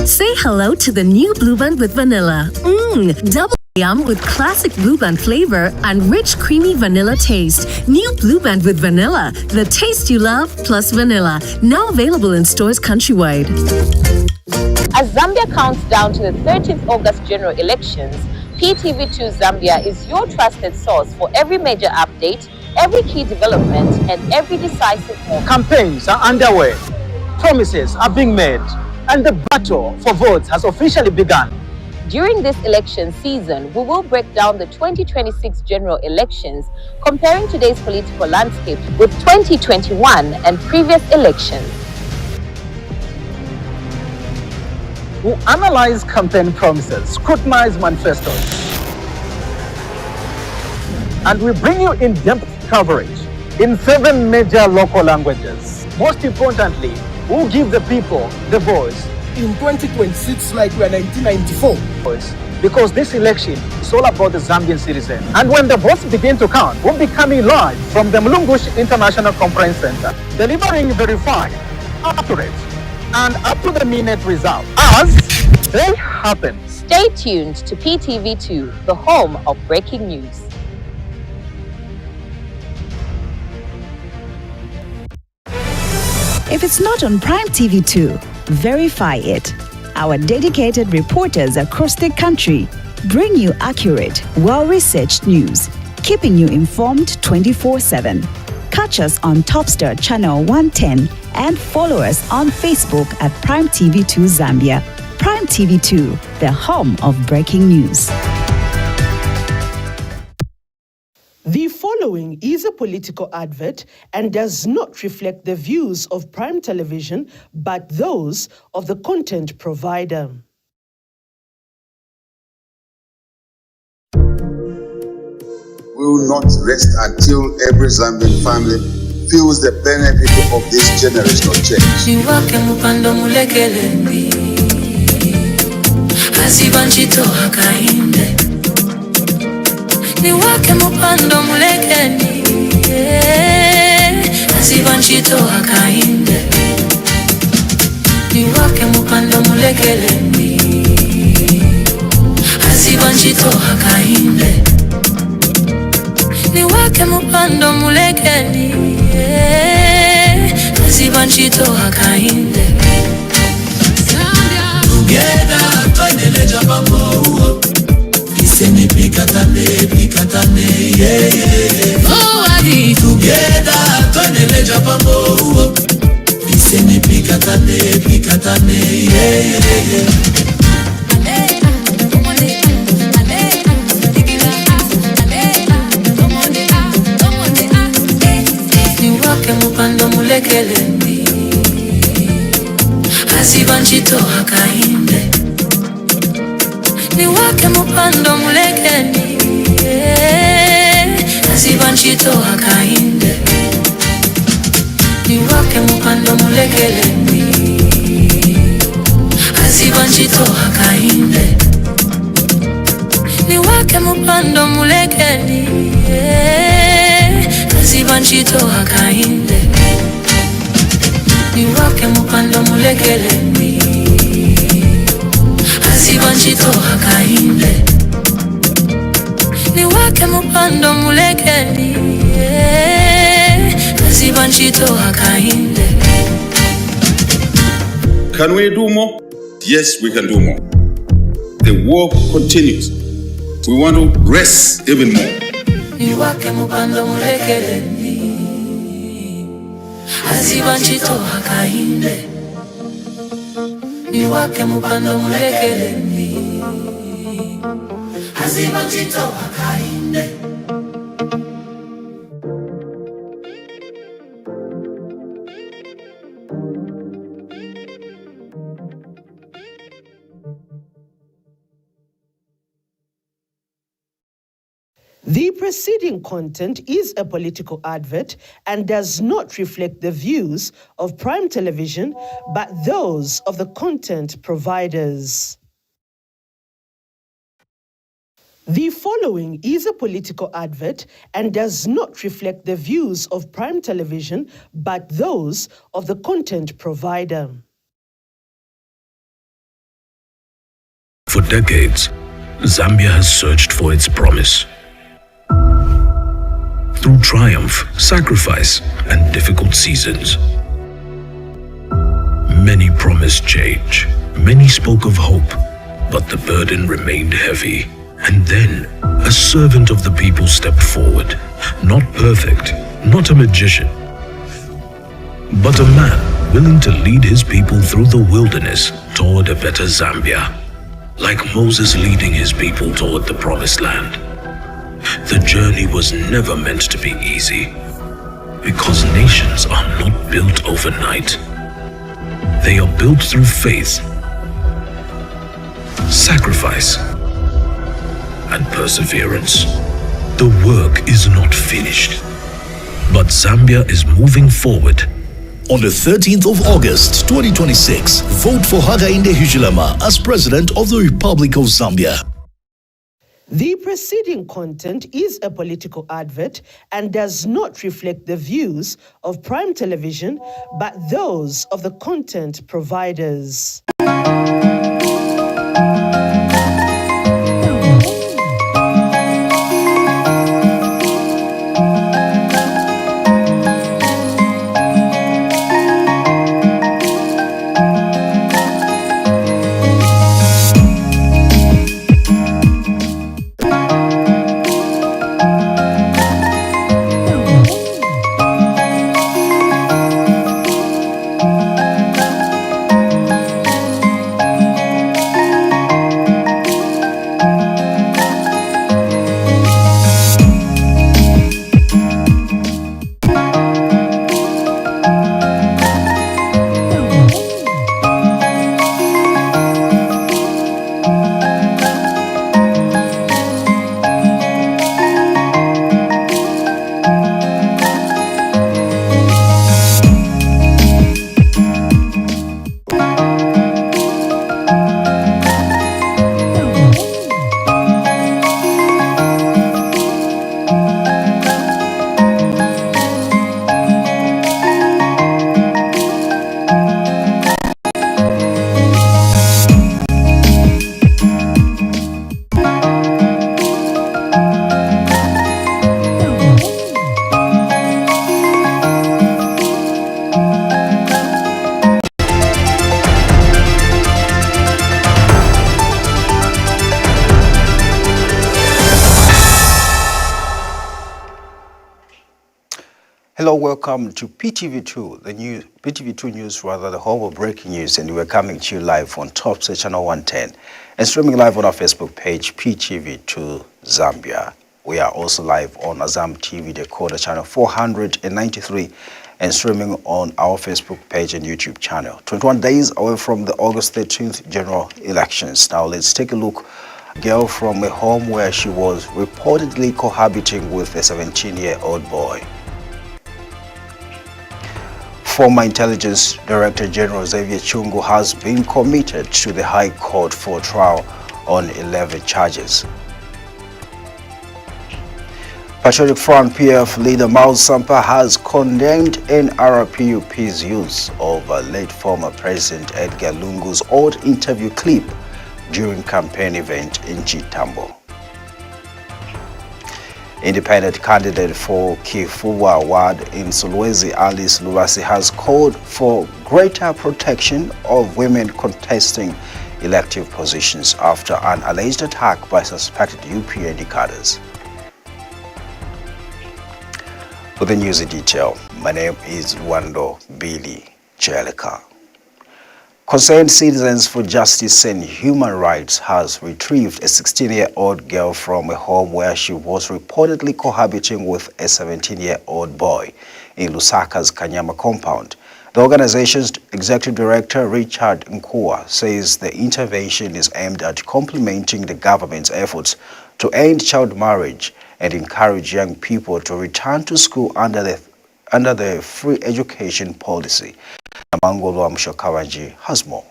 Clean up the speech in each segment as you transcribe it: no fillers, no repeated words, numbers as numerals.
Say hello to the new Blue Band with vanilla. Double yum with classic Blue Band flavor and rich creamy vanilla taste. New Blue Band with vanilla, the taste you love plus vanilla. Now available in stores countrywide. As Zambia counts down to the 13th August general elections, PTV2 Zambia is your trusted source for every major update, every key development, and every decisive move. Campaigns are underway, promises are being made, and the battle for votes has officially begun. During this election season, we will break down the 2026 general elections, comparing today's political landscape with 2021 and previous elections. We'll analyze campaign promises, scrutinize manifestos, and we bring you in-depth coverage in 7 major local languages. Most importantly, we'll give the people the voice. In 2026, like we are 1994. Because this election is all about the Zambian citizen. And when the votes begin to count, we'll be coming live from the Lungu International Conference Center, delivering verified, accurate, and up-to-the-minute results as they happen. Stay tuned to PTV2, the home of breaking news. If it's not on Prime TV2, verify it. Our dedicated reporters across the country bring you accurate, well-researched news, keeping you informed 24/7. Catch us on TopStar Channel 110 and follow us on Facebook at Prime TV2 Zambia. Prime TV2, the home of breaking news. The following is a political advert and does not reflect the views of Prime Television, but those of the content provider. We will not rest until every Zambian family feels the benefit of this generational change. Niwake mupando mulekeni, asibanchito hakainde. Niwake mupando mulekeni, asibanchito hakainde. Niwake mupando mulekeni, asibanchito hakainde. Together, twanele japamo. Iseni pikatane, yeah, yeah. Oh, adi together, twanele japamo. Iseni pikatane, yeah, yeah. Niwake mupando mulekelendi, asibanchito hakainde. Niwake mupando mulekeni, asibanchito hakainde. Niwake mupando mulekeni, asibanchito hakainde. Niwake mupando mulekeni, asibanchito hakainde. Niwake mupando mulekeni, asibanchito hakainde. Niwake mupando mulekeni, asibanchito hakainde. Can we do more? Yes, we can do more. The work continues. We want to rest even more. Niwake mupando mulekeni, asibanchito hakainde. Niwake mupando mulekeni, asibanchito hakainde. The preceding content is a political advert and does not reflect the views of Prime Television, but those of the content providers. The following is a political advert and does not reflect the views of Prime Television, but those of the content provider. For decades, Zambia has searched for its promise. Through triumph, sacrifice, and difficult seasons. Many promised change. Many spoke of hope, but the burden remained heavy. And then, a servant of the people stepped forward. Not perfect, not a magician, but a man willing to lead his people through the wilderness toward a better Zambia. Like Moses leading his people toward the promised land. The journey was never meant to be easy, because nations are not built overnight. They are built through faith, sacrifice, and perseverance. The work is not finished, but Zambia is moving forward. On the 13th of August 2026, vote for Hakainde Hichilema as President of the Republic of Zambia. The preceding content is a political advert and does not reflect the views of Prime Television, but those of the content providers. Hello, welcome to PTV2, PTV2 News, the home of breaking news, and we're coming to you live on TopStar Channel 110 and streaming live on our Facebook page, PTV2 Zambia. We are also live on Azam TV Decoder Channel 493 and streaming on our Facebook page and YouTube channel. 21 days away from the August 13th general elections. Now let's take a look. A girl from a home where she was reportedly cohabiting with a 17-year-old boy. Former Intelligence Director General Xavier Chungu has been committed to the High Court for trial on 11 charges. Patriotic Front PF leader Miles Sampa has condemned NRPUP's use of late former President Edgar Lungu's old interview clip during campaign event in Chitambo. Independent candidate for Kifua Ward in Sulawesi, Alice Lubasi, has called for greater protection of women contesting elective positions after an alleged attack by suspected UPND cadres. With the news in detail, my name is Wando Billy Jelika. Concerned Citizens for Justice and Human Rights has retrieved a 16-year-old girl from a home where she was reportedly cohabiting with a 17-year-old boy in Lusaka's Kanyama compound. The organization's executive director, Richard Nkua, says the intervention is aimed at complementing the government's efforts to end child marriage and encourage young people to return to school under the free education policy. Namangolo Amshokawaji has more.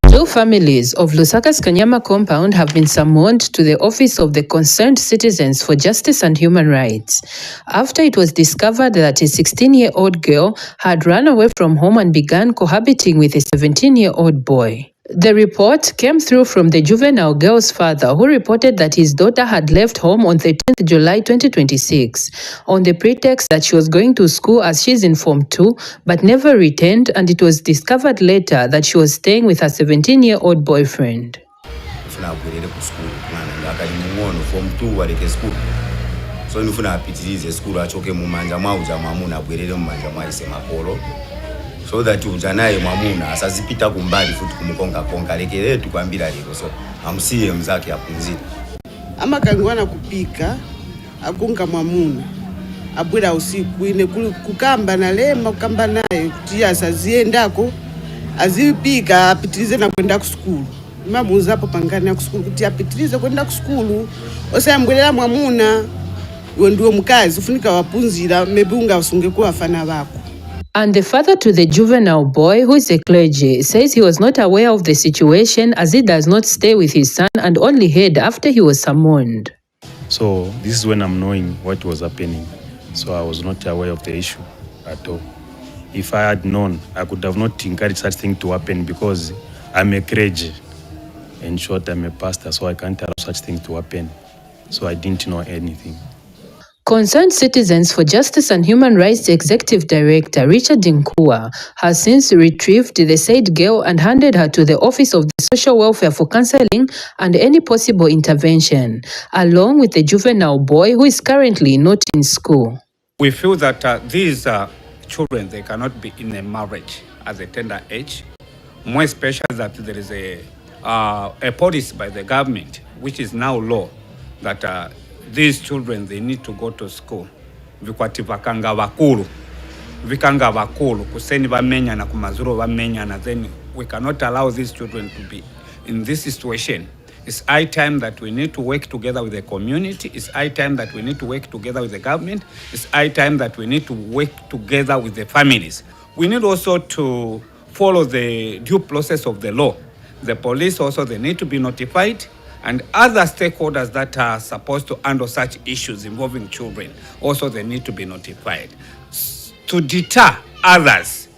Two families of Lusaka's Kanyama compound have been summoned to the office of the Concerned Citizens for Justice and Human Rights after it was discovered that a 16-year-old girl had run away from home and began cohabiting with a 17-year-old boy. The report came through from the juvenile girl's father, who reported that his daughter had left home on 13th July 2026 on the pretext that she was going to school as she's in Form 2, but never returned, and it was discovered later that she was staying with her 17-year-old boyfriend. So nifuna apitirize school achoke mu manja mauja mamuna abwerere mu manja mwaise makolo so that ujanaye mamuna asazipita kumbali futi kumukonga konga lekere tukwambira lero so amusiye mzake apunzire amakangwana kupika akunga mamuna abwera usiku ine kukamba na lema kukamba naye kuti asaziendako azipika apitirize na kwenda ku school mamuza hapo pangani ya ku school kuti apitirize kwenda ku school osayambwerera mamuna. And the father to the juvenile boy, who is a clergy, says he was not aware of the situation as he does not stay with his son and only heard after he was summoned. So this is when I'm knowing what was happening. So I was not aware of the issue at all. If I had known, I could have not encouraged such thing to happen because I'm a clergy. In short, I'm a pastor, so I can't allow such thing to happen. So I didn't know anything. Concerned Citizens for Justice and Human Rights Executive Director Richard Nkua has since retrieved the said girl and handed her to the Office of the Social Welfare for counseling and any possible intervention, along with the juvenile boy who is currently not in school. We feel that these children, they cannot be in a marriage at a tender age, more especially that there is a policy by the government, which is now law, that these children, they need to go to school. Vikwati vakanga vakulu. Vikanga vakulu. Kuseni vamenya na kumazuro vamenya na then we cannot allow these children to be in this situation. It's high time that we need to work together with the community. It's high time that we need to work together with the government. It's high time that we need to work together with the families. We need also to follow the due process of the law. The police also, they need to be notified, and other stakeholders that are supposed to handle such issues involving children, also they need to be notified to deter others.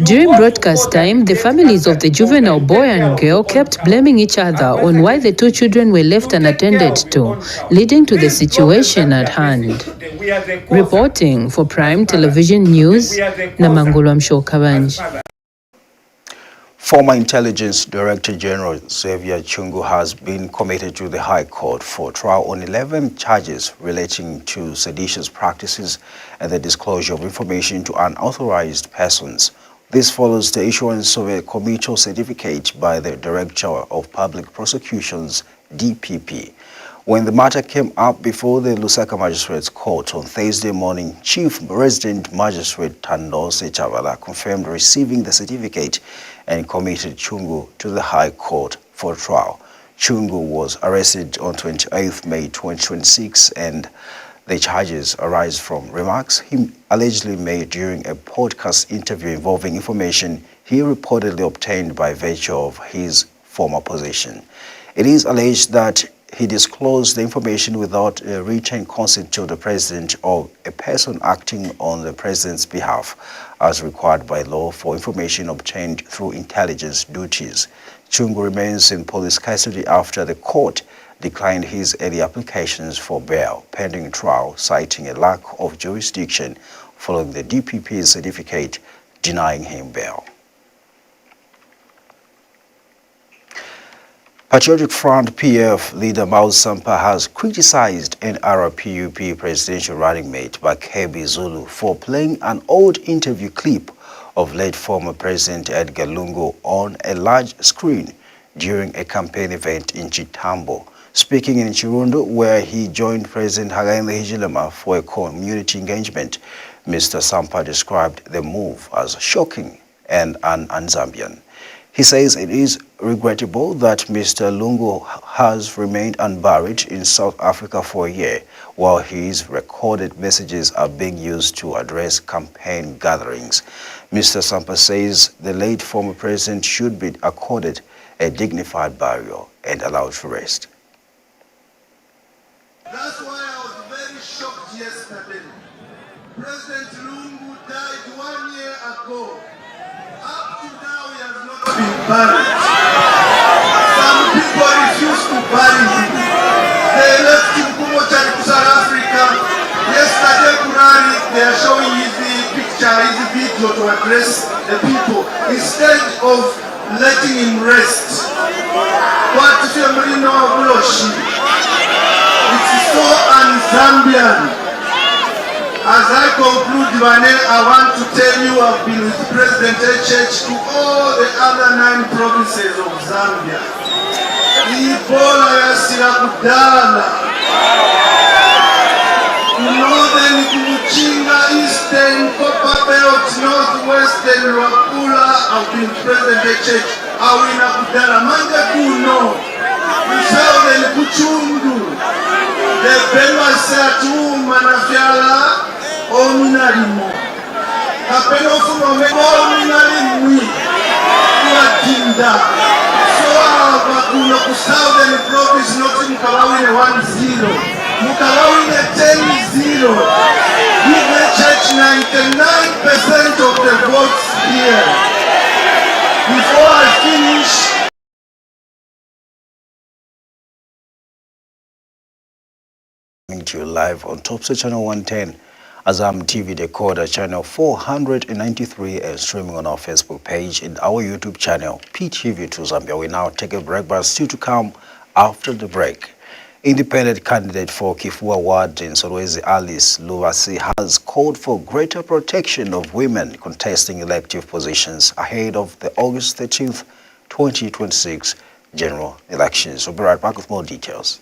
During broadcast time, the families of the juvenile boy and girl kept blaming each other on why the two children were left unattended to, leading to the situation at hand. Reporting for Prime Television News, Namangolo Mshokabanji. Former Intelligence Director General Xavier Chungu has been committed to the High Court for trial on 11 charges relating to seditious practices and the disclosure of information to unauthorized persons. This follows the issuance of a committal certificate by the Director of Public Prosecutions, DPP. When the matter came up before the Lusaka Magistrates Court on Thursday morning, Chief Resident Magistrate Tandose Chavala confirmed receiving the certificate and committed Chungu to the High Court for trial. Chungu was arrested on 28 May 2026 and the charges arise from remarks he allegedly made during a podcast interview involving information he reportedly obtained by virtue of his former position. It is alleged that he disclosed the information without written consent to the president or a person acting on the president's behalf, as required by law for information obtained through intelligence duties. Chungu remains in police custody after the court declined his early applications for bail pending trial, citing a lack of jurisdiction following the DPP's certificate denying him bail. Patriotic Front PF leader Miles Sampa has criticized NRPUP presidential running mate Bakebi Zulu for playing an old interview clip of late former President Edgar Lungu on a large screen during a campaign event in Chitambo. Speaking in Chirundo, where he joined President Hakainde Hichilema for a community engagement, Mr. Sampa described the move as shocking and un-Zambian. He says it is regrettable that Mr. Lungu has remained unburied in South Africa for a year, while his recorded messages are being used to address campaign gatherings. Mr. Sampa says the late former president should be accorded a dignified burial and allowed to rest. That's why I was very shocked yesterday. President Lungu died 1 year ago. Up to now, he has not been buried. mind. They left Chitambo to South Africa. Yesterday, Kurani, they are showing his picture, his video to address the people instead of letting him rest. What if you know Buloshi? It's so un-Zambian. As I conclude, I want to tell you I've been with President Edgar to all the other 9 provinces of Zambia. Ebola yasira kudala. Northern Kumuchinga, Eastern, Copper Belt, Northwestern, Wakula, I've been President Edgar. Awina kudala. Mande kuno. Southern Kuchundu. The Belwa Satu Manafyala. Ominarimo. Kapeno funo mego ominarimo. Kuatinda. So abakuno ku Southern Province not mukawawine 1-0. Mukawawine 10-0. Give the church 99% of the votes here. Before I finish, to you live on TopStar Channel 110, Azam TV Decoder Channel 493, and streaming on our Facebook page and our YouTube channel, PTV2 Zambia. We now take a break, but still to come after the break. Independent candidate for Kifua Ward in Solwezi, Alice Luvasi, has called for greater protection of women contesting elective positions ahead of the August 13th, 2026 general elections. We'll be right back with more details.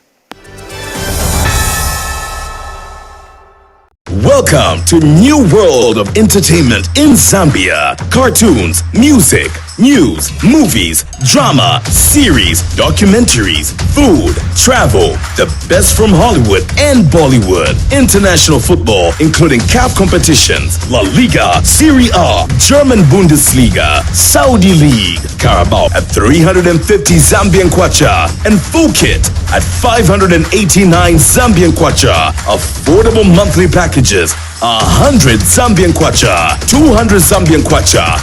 Welcome to new world of entertainment in Zambia. Cartoons, music, news, movies, drama, series, documentaries, food, travel, the best from Hollywood and Bollywood, international football, including CAF competitions, La Liga, Serie A, German Bundesliga, Saudi League, Carabao at 350 Zambian kwacha, and full kit at 589 Zambian kwacha. Affordable monthly packages, 100 Zambian kwacha, 200 Zambian kwacha,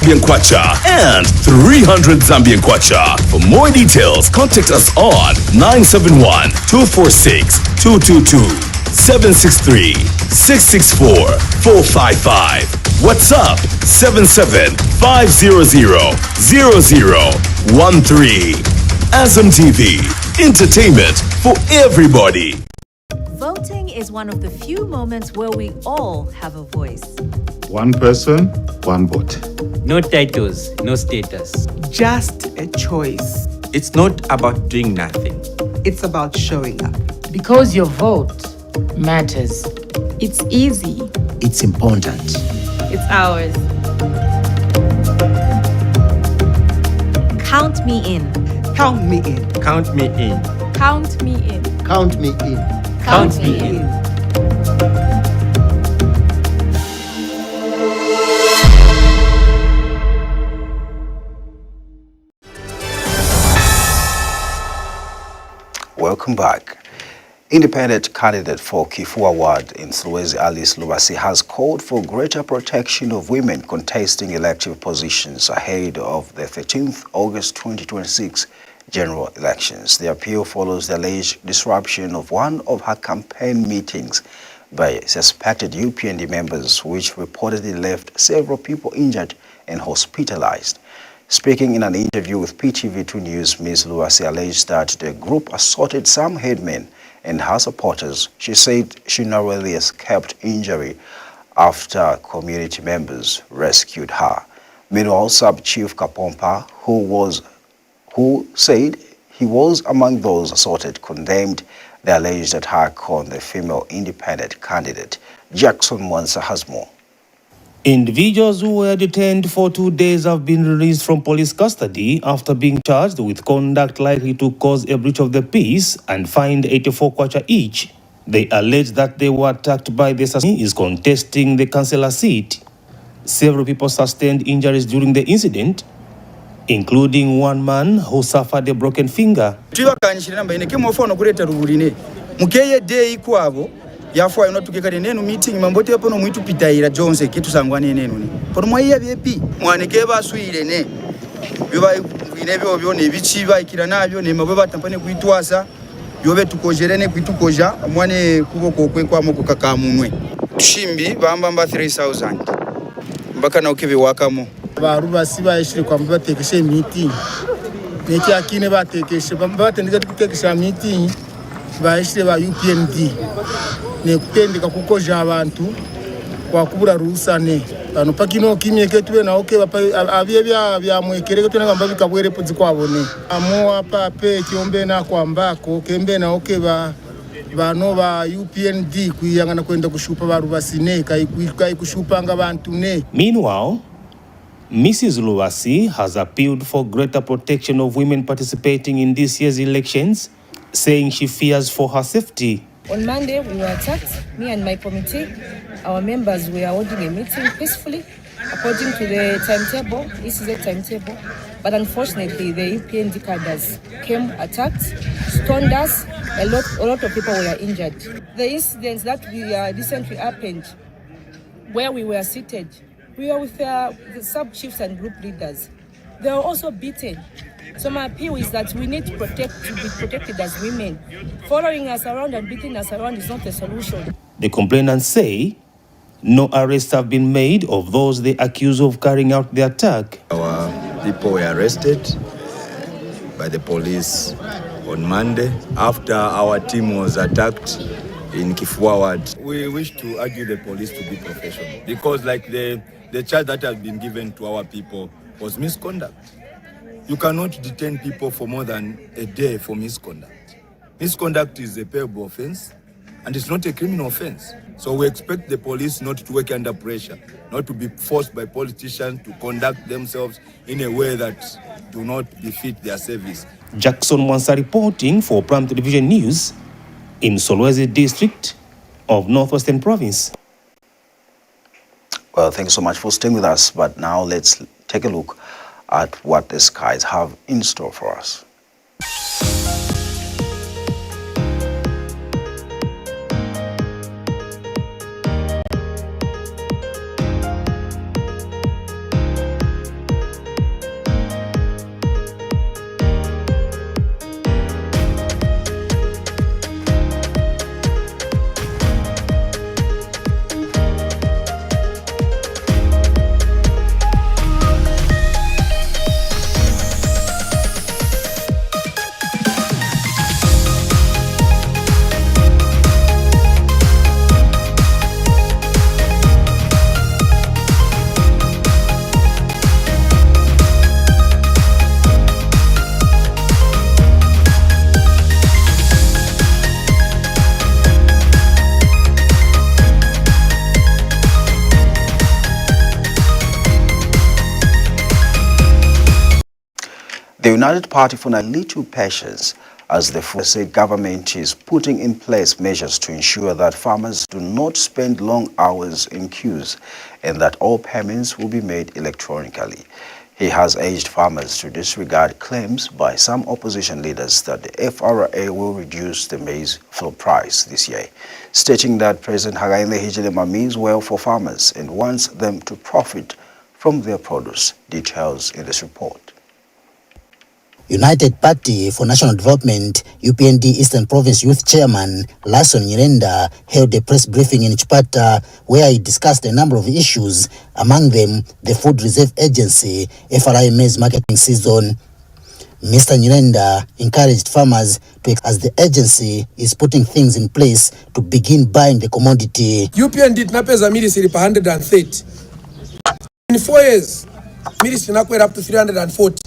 and 300 Zambian kwacha. For more details, contact us on 971-246-222, 763-664-455. WhatsApp 77-500-0013. Azam TV, entertainment for everybody. Voting is one of the few moments where we all have a voice. One person, one vote. No titles, no status. Just a choice. It's not about doing nothing. It's about showing up. Because your vote matters. It's easy. It's important. It's ours. Count me in. Count me in. Count me in. Count me in. Count me in. Count me in. Welcome back. Independent candidate for Kifua Ward in Solwezi, Alice Luvasi, has called for greater protection of women contesting elective positions ahead of the 13th August 2026 general elections. The appeal follows the alleged disruption of one of her campaign meetings by suspected UPND members, which reportedly left several people injured and hospitalized. Speaking in an interview with PTV2 News, Ms. Luvasi alleged that the group assaulted some headmen and her supporters. She said she narrowly escaped injury after community members rescued her. Meanwhile, Sub-Chief Kapompa, who said he was among those assaulted, condemned the alleged attack on the female independent candidate. Jackson Mwansa has more. Individuals who were detained for 2 days have been released from police custody after being charged with conduct likely to cause a breach of the peace and fined 84 kwacha each. They allege that they were attacked by the assassin is contesting the councillor seat. Several people sustained injuries during the incident, including one man who suffered a broken finger. Yafwa inotukekane nenu meeting mambote yapo no mwitu pitaira Jones kitu sangwane nenu ni pono mwaiya byepi mwaneke baswire ne biba inebyo byone bichiba ikira nabyo ne mabo batampane kuitwasa yove tukojerene kwitukoja mwane kuboko kwenkwamo kukakamunwe tushimbi bamba 3000 mpaka na ukebe wakamo barubasi bayishire kwa batekeshe meeting neki akine batekeshe batendeka tutekesha meeting bayishire ba UPND ne kutendeka kukoja abantu kwa kubura rusane bano pakino kimye ketwe na oke abye bya mwekereke tunanga mbabika bwere puzi kwabone amo apa pe kiombe na kwambako kembe na oke bano ba UPND kuyangana kwenda kushupa barubasine kai kushupanga abantu ne. Meanwhile, Mrs. Luwasi has appealed for greater protection of women participating in this year's elections, saying she fears for her safety. On Monday, we were attacked, me and my committee. Our members were holding a meeting peacefully, according to the timetable. This is a timetable. But unfortunately, the UPND cadres came, attacked, stoned us. A lot of people were injured. The incidents that recently happened, where we were seated, we were with the sub-chiefs and group leaders. They were also beaten. So my appeal is that we need to be protected as women. Following us around and beating us around is not a solution. The complainants say no arrests have been made of those they accuse of carrying out the attack. Our people were arrested by the police on Monday after our team was attacked in Kifua Ward. We wish to urge the police to be professional because like the charge that has been given to our people was misconduct. You cannot detain people for more than a day for misconduct. Misconduct is a payable offense and it's not a criminal offense. So we expect the police not to work under pressure, not to be forced by politicians to conduct themselves in a way that do not befit their service. Jackson Mwansa reporting for Prime Television News in Solwezi District of Northwestern Province. Well, thanks so much for staying with us, but now let's take a look at what the skies have in store for us. The United Party for a little patience as the state government is putting in place measures to ensure that farmers do not spend long hours in queues and that all payments will be made electronically. He has urged farmers to disregard claims by some opposition leaders that the FRA will reduce the maize floor price this year, stating that President Hakainde Hichilema means well for farmers and wants them to profit from their produce. Details in this report. United Party for National Development, UPND Eastern Province Youth Chairman Lasson Nyirenda held a press briefing in Chipata where he discussed a number of issues, among them the Food Reserve Agency, FRA maize marketing season. Mr. Nyirenda encouraged farmers to, as the agency is putting things in place to begin buying the commodity. UPND tunapeza milisi pa 130. In 4 years, milisi tunakwenda up to 340.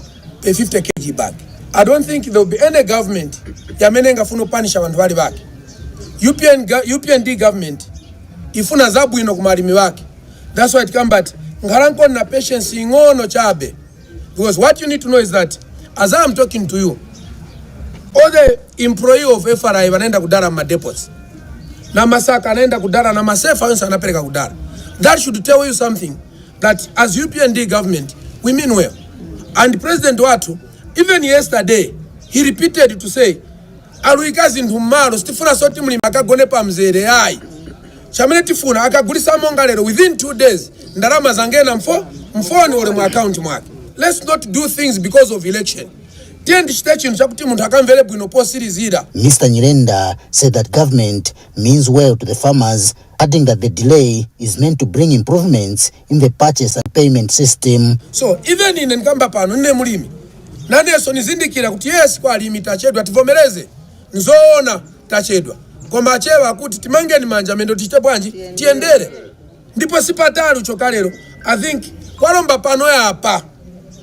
A 50 kg bag. I don't think there will be any government yamenenga funo punish abantu bali bake. UPND government ifuna zabu ino kumalimi wake. That's why it come but ngaranko na patience ingono chabe. Because what you need to know is that as I'm talking to you, all the employee of FRA wanaenda kudara ma depots. Na masaka anaenda kudara na masefa yonse anapeleka kudara. That should tell you something that as UPND government we mean well. And President Watu, even yesterday, he repeated to say, Aluikazi ndumaro, stifuna soti mlima akagone pa mzere hai. Chamene tifuna, akagulisa mongalero within 2 days, ndarama zangena mfoni wale mu account mwake. Let's not do things because of election. Mr. Nyirenda said that government means well to the farmers, adding that the delay is meant to bring improvements in the purchase and payment system. So even in nkamba pano nne mulimi naneso nizindikira kuti yes kwa alimi tachedwa tivomereze nzoona tachedwa koma achewa kuti timangeni manja mendo tichite bwanji tiendere ndipo sipatali chokalero. I think kwalomba pano yapa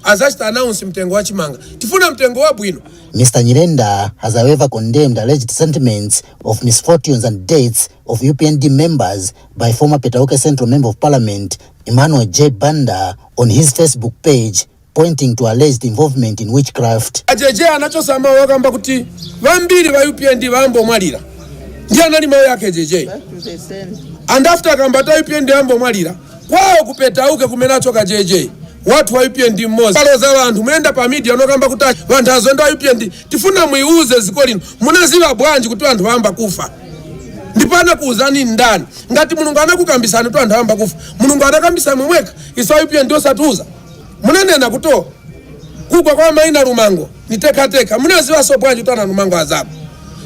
azachita announce mtengo wa chimanga tifuna mtengo wa bwino. Mr. Nyirenda has however condemned alleged sentiments of misfortunes and deaths of UPND members by former Petauke Central Member of Parliament Emmanuel J. Banda on his Facebook page, pointing to alleged involvement in witchcraft. Ajeje anachosama wakamba kuti vambiri wa UPND vambo mwalira ndiye anali mawe yake JJ, and after akambata UPND vambo mwalira kwao kupetauke kumenachoka JJ watu wa UPND mmoja paloza vantu muenda pa media nokamba kuti vantu azonda UPND tifuna muiuze ziko lino munaziva bwanji kuti vantu vamba kufa ndipana kuuzani ndani ngati mulungu anakukambisana kuti vantu vamba kufa mulungu anakambisa mweka isa UPND osatuza munanena kuto kugwa kwa maina lumango nitekateka munaziva so bwanji kuti ana lumango azabu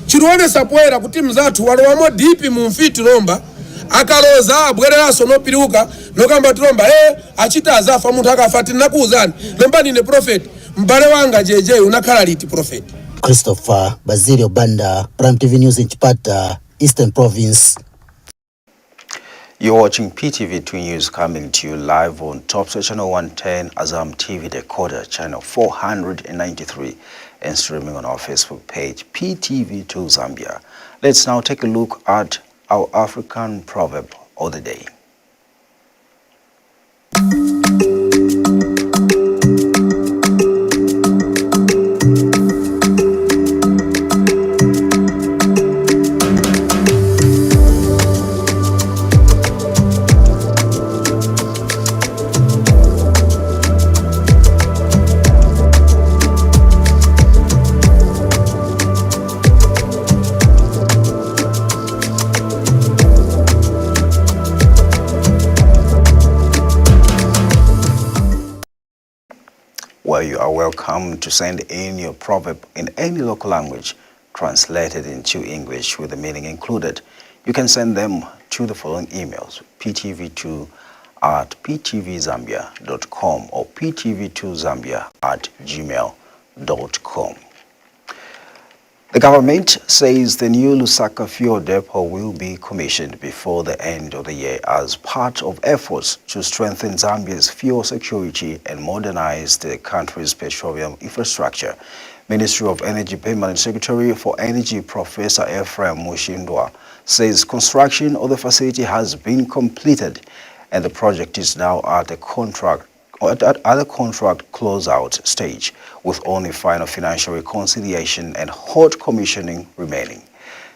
chiruone sapoera kuti mzatu walowamo dipi mumfiti lomba akaloza abwereraso nopiriuka nokamba tulomba achita azafa muntu akafati nakuuzani lomba nine prophet mbale wanga JJ unakhala liti prophet. Christopher Basilio Banda, Prime TV News in Chipata, Eastern Province. You're watching PTV2 News coming to you live on TopStar Channel 110, Azam TV Decoder Channel 493, and streaming on our Facebook page, PTV2 Zambia. Let's now take a look at our African proverb of the day. Where you are welcome to send in your proverb in any local language translated into English with the meaning included. You can send them to the following emails: ptv2@ptvzambia.com or ptv2zambia@gmail.com. The government says the new Lusaka fuel depot will be commissioned before the end of the year as part of efforts to strengthen Zambia's fuel security and modernize the country's petroleum infrastructure. Ministry of Energy Permanent Secretary for Energy Professor Ephraim Mushindwa says construction of the facility has been completed and the project is now at the contract closeout stage, with only final financial reconciliation and hot commissioning remaining.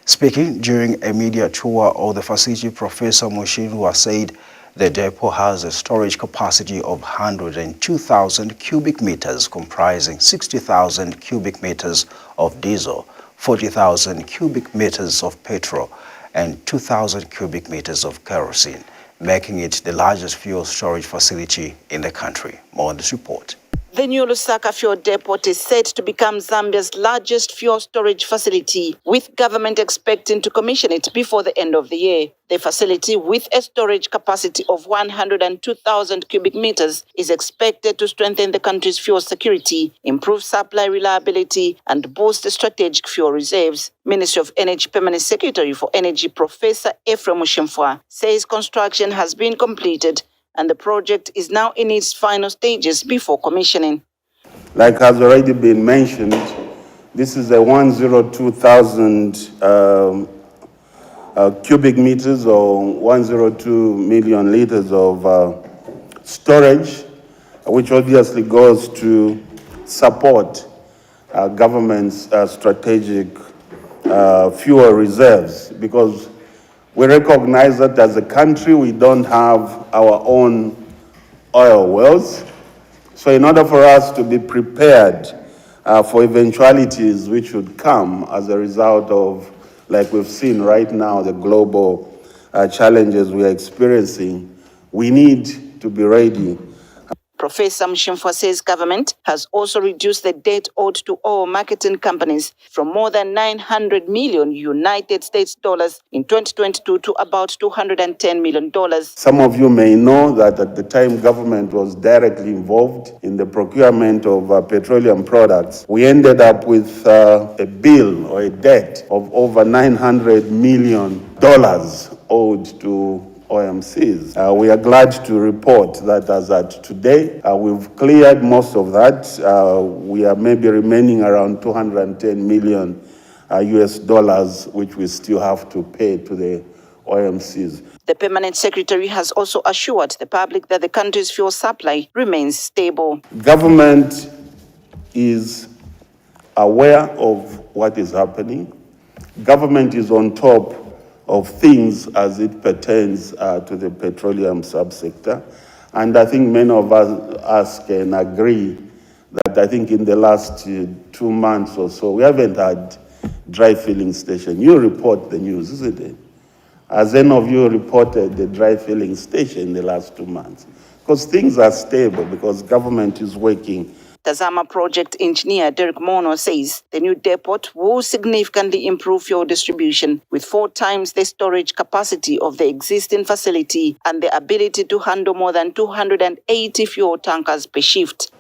Speaking during a media tour of the facility, Professor Mushindwa said the depot has a storage capacity of 102,000 cubic meters, comprising 60,000 cubic meters of diesel, 40,000 cubic meters of petrol, and 2,000 cubic meters of kerosene, making it the largest fuel storage facility in the country. More on this report. The new Lusaka fuel depot is set to become Zambia's largest fuel storage facility, with government expecting to commission it before the end of the year. The facility, with a storage capacity of 102,000 cubic meters, is expected to strengthen the country's fuel security, improve supply reliability, and boost the strategic fuel reserves. Ministry of Energy Permanent Secretary for Energy Professor Ephraim Mushindwa says construction has been completed and the project is now in its final stages before commissioning. Like has already been mentioned, this is a 102,000 cubic meters or 102 million liters of storage, which obviously goes to support government's strategic fuel reserves, because we recognize that as a country we don't have our own oil wells. So in order for us to be prepared for eventualities which would come as a result of, like we've seen right now, the global challenges we are experiencing, we need to be ready. Professor Mshimfwa says government has also reduced the debt owed to oil marketing companies from more than 900 million United States dollars in 2022 to about $210 million. Some of you may know that at the time government was directly involved in the procurement of petroleum products, we ended up with a bill or a debt of over $900 million owed to OMCs. We are glad to report that as at today, we've cleared most of that. We are maybe remaining around $210 million US dollars, which we still have to pay to the OMCs. The permanent secretary has also assured the public that the country's fuel supply remains stable. Government is aware of what is happening. Government is on top of things as it pertains to the petroleum subsector. And I think many of us can agree that I think in the last 2 months or so, we haven't had dry filling station. You report the news, isn't it? Has any of you reported the dry filling station in the last 2 months? Because things are stable, because government is working. The Zama project engineer Derek Mono says the new depot will significantly improve fuel distribution with 4 times the storage capacity of the existing facility and the ability to handle more than 280 fuel tankers per shift.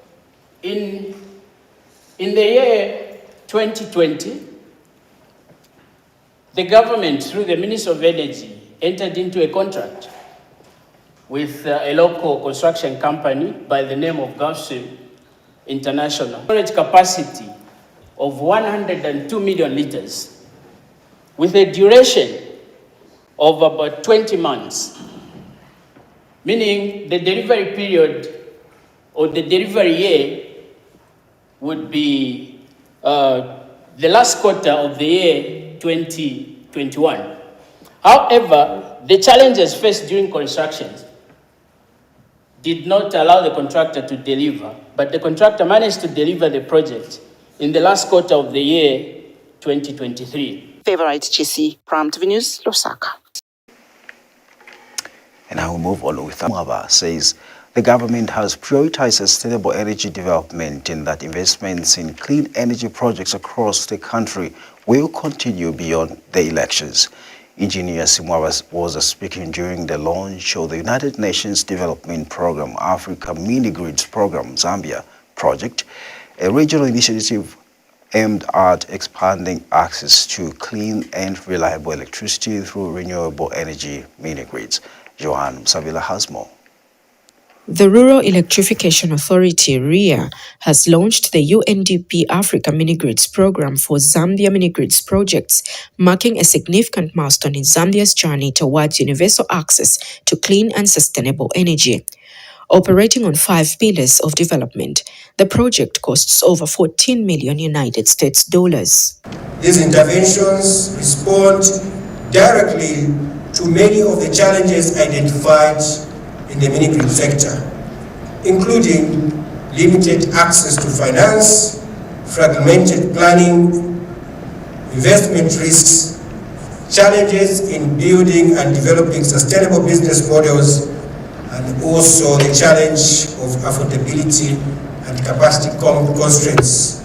In the year 2020, the government, through the Minister of Energy, entered into a contract with a local construction company by the name of Gulfstream International. Storage capacity of 102 million liters with a duration of about 20 months, meaning the delivery period or the delivery year would be the last quarter of the year 2021. However, the challenges faced during construction did not allow the contractor to deliver, but the contractor managed to deliver the project in the last quarter of the year 2023. Favorite Chisi, Prime TV News, Lusaka. And now we move on with Mwaba says the government has prioritized sustainable energy development and that investments in clean energy projects across the country will continue beyond the elections. Engineer Simwaba was speaking during the launch of the United Nations Development Programme Africa Mini-Grids Programme Zambia project, a regional initiative aimed at expanding access to clean and reliable electricity through renewable energy mini-grids. Johan Msavila has more. The Rural Electrification Authority, REA, has launched the UNDP Africa Mini-Grids program for Zambia Mini-Grids projects, marking a significant milestone in Zambia's journey towards universal access to clean and sustainable energy. Operating on 5 pillars of development, the project costs over 14 million United States dollars. These interventions respond directly to many of the challenges identified in the mini-grid sector, including limited access to finance, fragmented planning, investment risks, challenges in building and developing sustainable business models, and also the challenge of affordability and capacity constraints.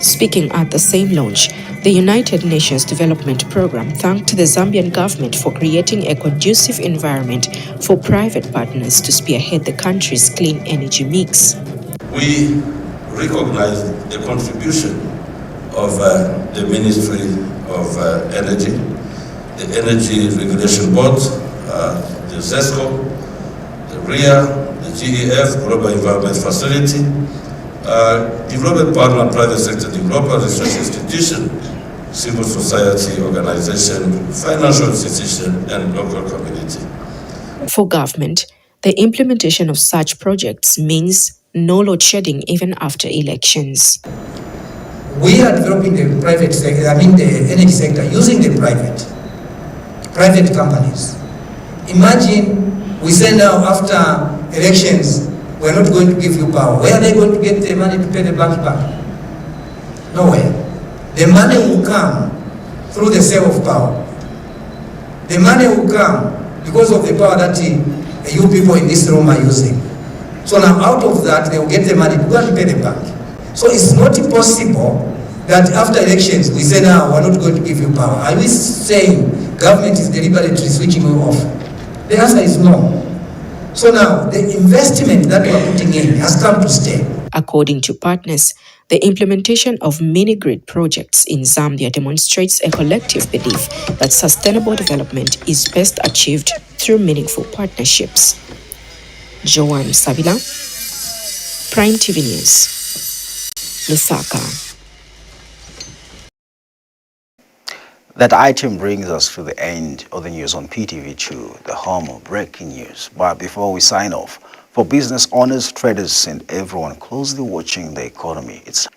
Speaking at the same launch, the United Nations Development Programme thanked the Zambian government for creating a conducive environment for private partners to spearhead the country's clean energy mix. We recognize the contribution of the Ministry of Energy, the Energy Regulation Board, the ZESCO, the REA, the GEF, Global Environment Facility, development partner, private sector developer, research institution, civil society organization, financial institution, and local community. For government, the implementation of such projects means no load shedding even after elections. We are developing the private sector, the energy sector, using the private companies. Imagine we say now after elections, we're not going to give you power. Where are they going to get the money to pay the banks back? Nowhere. The money will come through the sale of power. The money will come because of the power that you people in this room are using. So now out of that, they will get the money to go and pay the bank. So it's not possible that after elections, we say now, we're not going to give you power. Are we saying government is deliberately switching you off? The answer is no. So now, the investment that we're putting in has come to stay. According to partners, the implementation of mini-grid projects in Zambia demonstrates a collective belief that sustainable development is best achieved through meaningful partnerships. Joanne Savila, Prime TV News, Lusaka. That item brings us to the end of the news on PTV2, the home of breaking news. But before we sign off, for business owners, traders, and everyone closely watching the economy, it's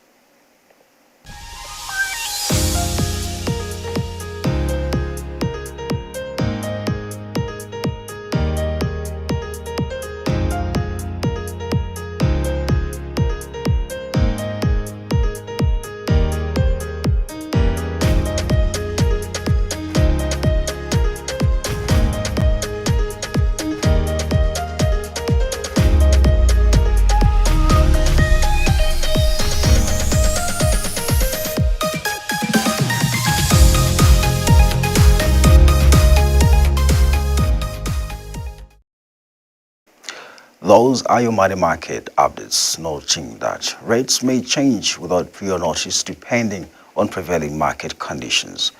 those are your money market updates, noting that rates may change without prior notice depending on prevailing market conditions.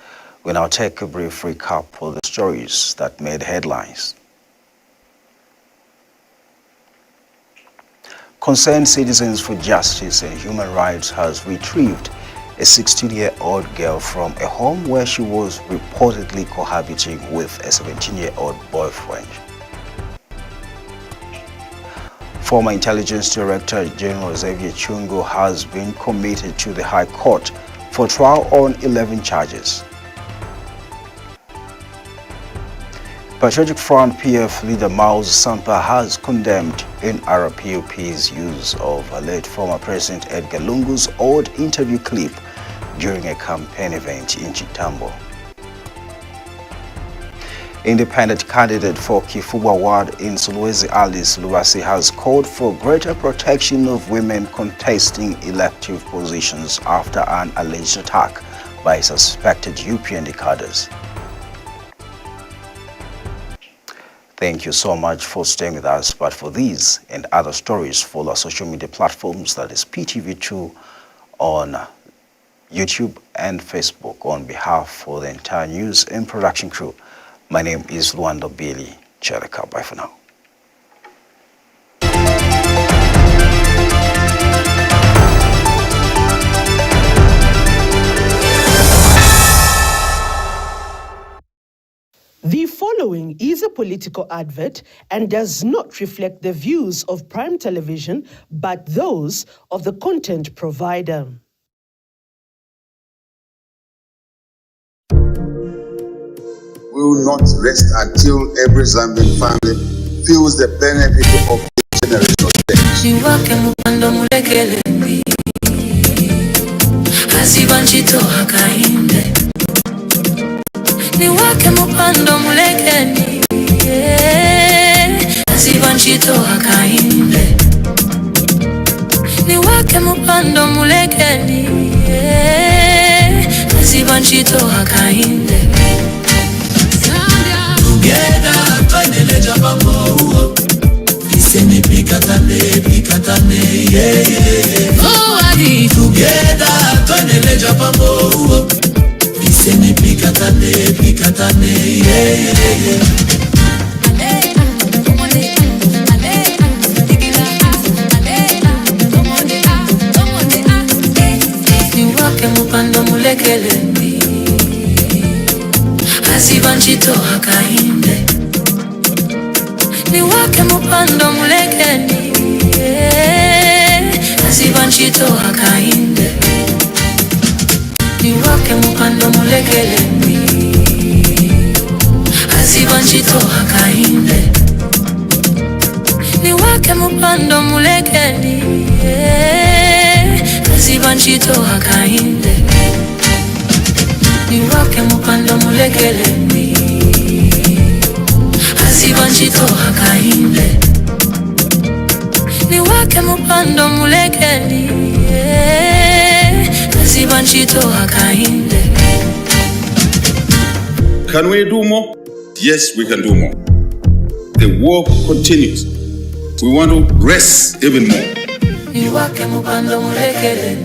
We now take a brief recap of the stories that made headlines. Concerned Citizens for Justice and Human Rights has retrieved a 16-year-old girl from a home where she was reportedly cohabiting with a 17-year-old boyfriend. Former Intelligence Director General Xavier Chungo has been committed to the High Court for trial on 11 charges. Patriotic Front PF leader Miles Sampa has condemned NRPUP's use of a late former President Edgar Lungu's old interview clip during a campaign event in Chitambo. Independent candidate for Kifubwa Ward in Sulawesi, Alice Luwasi, has called for greater protection of women contesting elective positions after an alleged attack by suspected UPND cadres. Thank you so much for staying with us. But for these and other stories, follow our social media platforms, that is PTV2 on YouTube and Facebook. On behalf of the entire news and production crew, my name is Luando Billy Chereka. Bye for now. The following is a political advert and does not reflect the views of Prime Television, but those of the content provider. We will not rest until every Zambian family feels the benefit of this generation change. Niwake mupando mulekele asibanchito hakainde. Niwake mupando mulekele asibanchito hakainde. Niwake mupando mulekele asibanchito hakainde. Together, finally, Chitambo. Isene pikatane, yeah, yeah. Oh, adi. Together, finally, Chitambo. Isene pikatane, yeah, yeah. Niwake mupando mulekele asibanchito hakainde. Niwake mupando mulekeni asibanchito hakainde. Niwake mupando mulekeni asibanchito hakainde. Niwake mupando mulekeni asibanchito hakainde. Niwake mupando mulekele asibanchito hakainde. niwake mupando mulekeli kaziba ntchito akainde. Can we do more? Yes, we can do more. The work continues. We want to rest even more. Niwake mupando mulekeli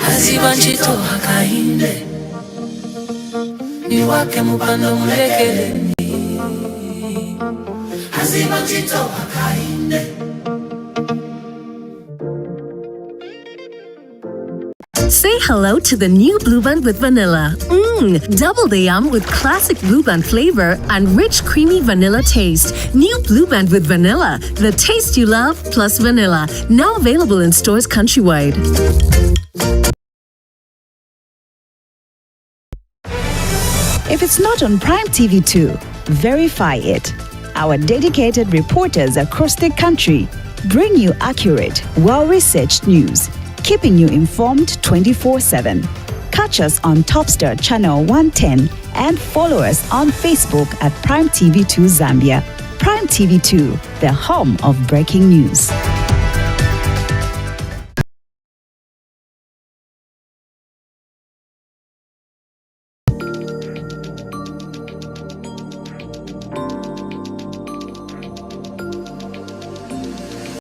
kaziba ntchito akainde. Niwake mupando mulekeli kaziba ntchito akainde. Say hello to the new Blue Band with vanilla. Double the yum with classic Blue Band flavor and rich creamy vanilla taste. New Blue Band with vanilla, the taste you love plus vanilla. Now available in stores countrywide. If it's not on Prime TV2, verify it. Our dedicated reporters across the country bring you accurate, well-researched news, keeping you informed 24/7. Catch us on TopStar Channel 110 and follow us on Facebook at Prime TV2 Zambia. Prime TV2, the home of breaking news.